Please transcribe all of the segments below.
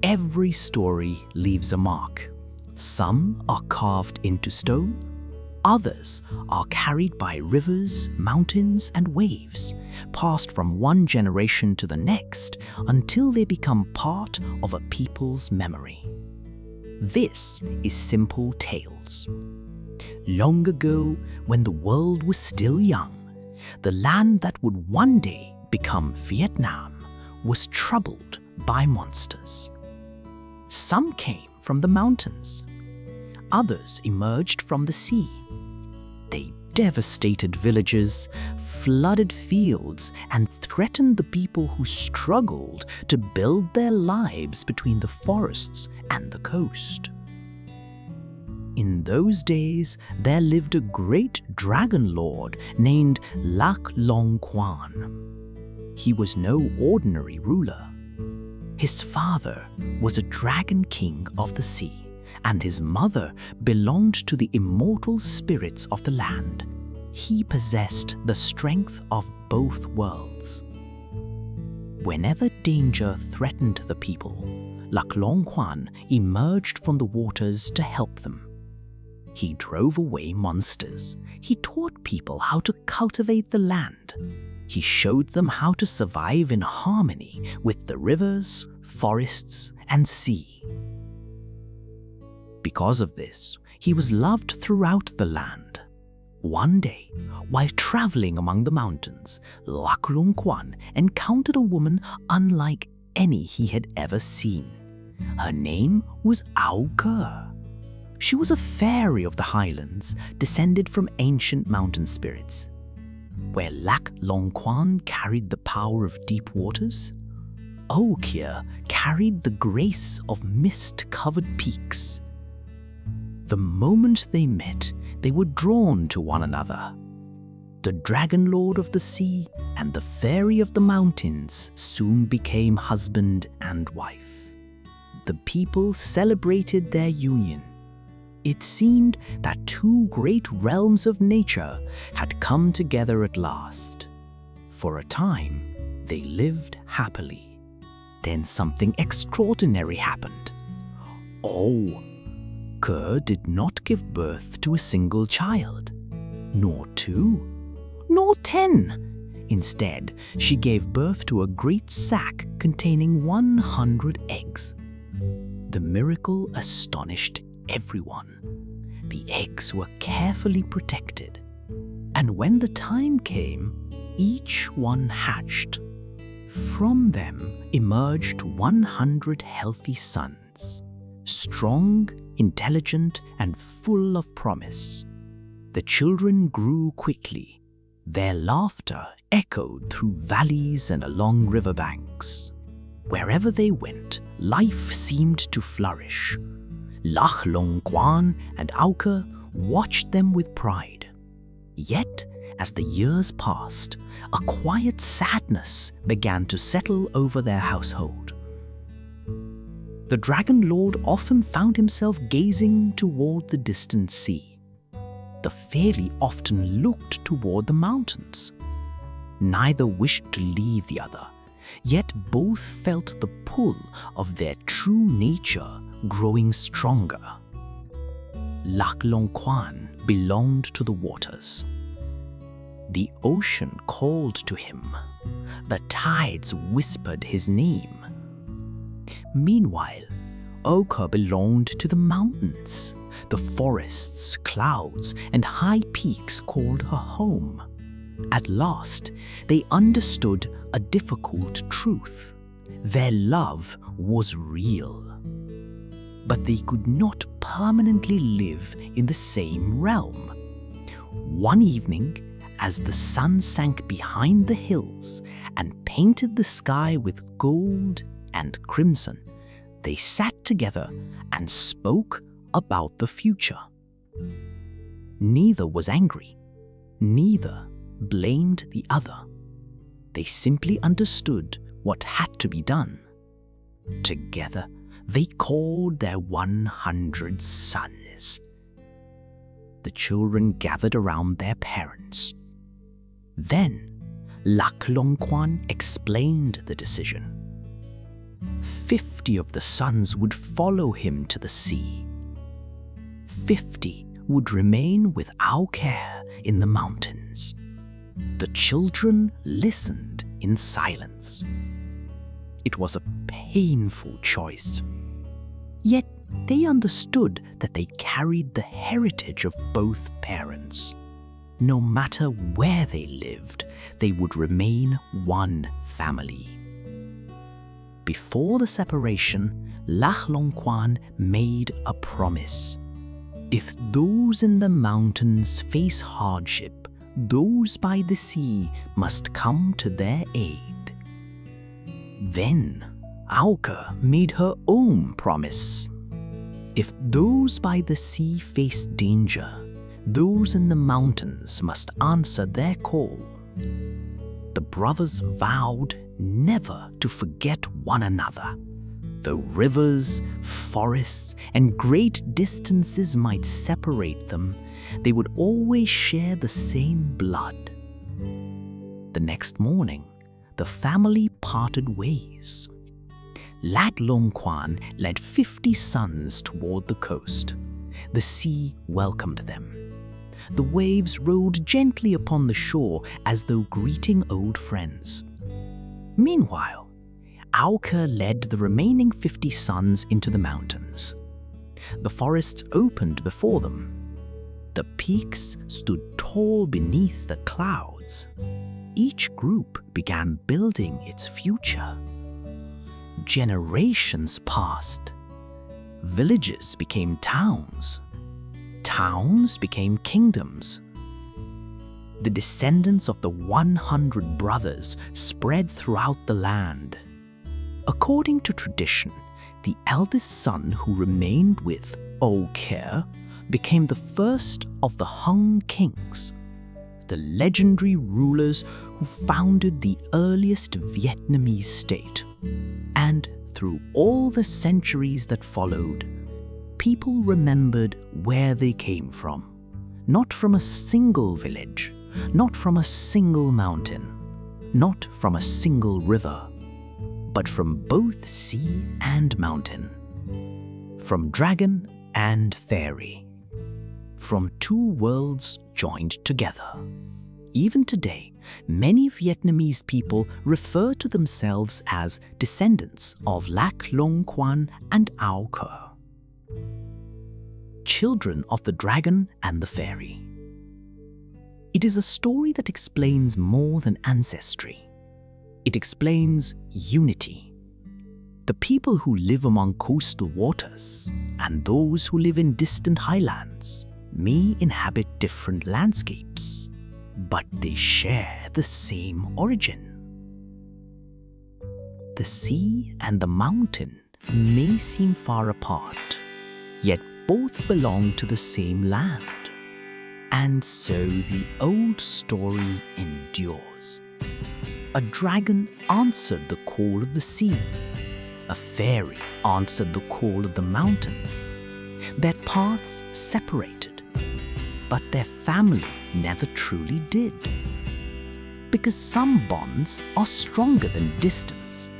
Every story leaves a mark. Some are carved into stone, others are carried by rivers, mountains, and waves, passed from one generation to the next until they become part of a people's memory. This is Simple Tales. Long ago, when the world was still young, the land that would one day become Vietnam was troubled by monsters. Some came from the mountains. Others emerged from the sea. They devastated villages, flooded fields, and threatened the people who struggled to build their lives between the forests and the coast. In those days, there lived a great dragon lord named Quan. He was no ordinary ruler. His father was a dragon king of the sea, and his mother belonged to the immortal spirits of the land. He possessed the strength of both worlds. Whenever danger threatened the people, Quan emerged from the waters to help them. He drove away monsters. He taught people how to cultivate the land. He showed them how to survive in harmony with the rivers, forests, and sea. Because of this, he was loved throughout the land. One day, while traveling among the mountains, Quan encountered a woman unlike any he had ever seen. Her name was Ao Cơ. She was a fairy of the highlands, descended from ancient mountain spirits. Where Quan carried the power of deep waters, Ao Cơ carried the grace of mist-covered peaks. The moment they met, they were drawn to one another. The dragon lord of the sea and the fairy of the mountains soon became husband and wife. The people celebrated their union. It seemed that two great realms of nature had come together at last. For a time, they lived happily. Then something extraordinary happened. Ao Cơ did not give birth to a single child, nor 2, nor 10. Instead, she gave birth to a great sack containing 100 eggs. The miracle astonished everyone. The eggs were carefully protected, and when the time came, each one hatched. From them emerged 100 healthy sons, strong, intelligent, and full of promise. The children grew quickly. Their laughter echoed through valleys and along riverbanks. Wherever they went, life seemed to flourish. Quan and Ao Cơ watched them with pride. Yet, as the years passed, a quiet sadness began to settle over their household. The dragon lord often found himself gazing toward the distant sea. The fairy often looked toward the mountains. Neither wished to leave the other, yet both felt the pull of their true nature growing stronger. Quan belonged to the waters. The ocean called to him. The tides whispered his name. Meanwhile, Ao Cơ belonged to the mountains. The forests, clouds, and high peaks called her home. At last, they understood a difficult truth. Their love was real. But they could not permanently live in the same realm. One evening, as the sun sank behind the hills and painted the sky with gold and crimson, they sat together and spoke about the future. Neither was angry. Neither blamed the other. They simply understood what had to be done. Together, they called their 100 sons. The children gathered around their parents. Then, Quan explained the decision. 50 of the sons would follow him to the sea. 50 would remain with our care in the mountains. The children listened in silence. It was a painful choice. Yet they understood that they carried the heritage of both parents. No matter where they lived, they would remain one family. Before the separation, Quan made a promise. If those in the mountains face hardship, those by the sea must come to their aid. Then Auka made her own promise. If those by the sea face danger, those in the mountains must answer their call. The brothers vowed never to forget one another. Though rivers, forests, and great distances might separate them, they would always share the same blood. The next morning, the family parted ways. Quan led 50 sons toward the coast. The sea welcomed them. The waves rode gently upon the shore as though greeting old friends. Meanwhile, Auka led the remaining 50 sons into the mountains. The forests opened before them. The peaks stood tall beneath the clouds. Each group began building its future. Generations passed. Villages became towns. Towns became kingdoms. The descendants of the 100 brothers spread throughout the land. According to tradition, the eldest son who remained with Care became the first of the Hung kings, the legendary rulers who founded the earliest Vietnamese state. And through all the centuries that followed, people remembered where they came from, not from a single village, not from a single mountain, not from a single river, but from both sea and mountain, from dragon and fairy, from two worlds joined together. Even today, many Vietnamese people refer to themselves as descendants of Quan and Auka, children of the dragon and the fairy. It is a story that explains more than ancestry. It explains unity. The people who live among coastal waters and those who live in distant highlands may inhabit different landscapes, but they share the same origin. The sea and the mountain may seem far apart, yet both belong to the same land. And so the old story endures. A dragon answered the call of the sea. A fairy answered the call of the mountains. Their paths separated, but their family never truly did. Because some bonds are stronger than distance,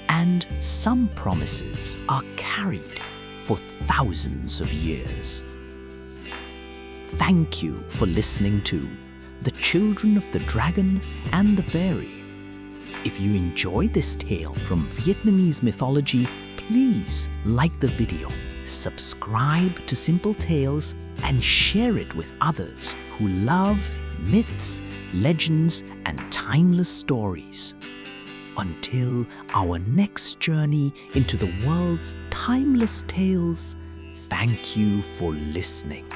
and some promises are carried for thousands of years. Thank you for listening to The Children of the Dragon and the Fairy. If you enjoyed this tale from Vietnamese mythology, please like the video, subscribe to Simple Tales, and share it with others who love myths, legends, and timeless stories. Until our next journey into the world's timeless tales, thank you for listening.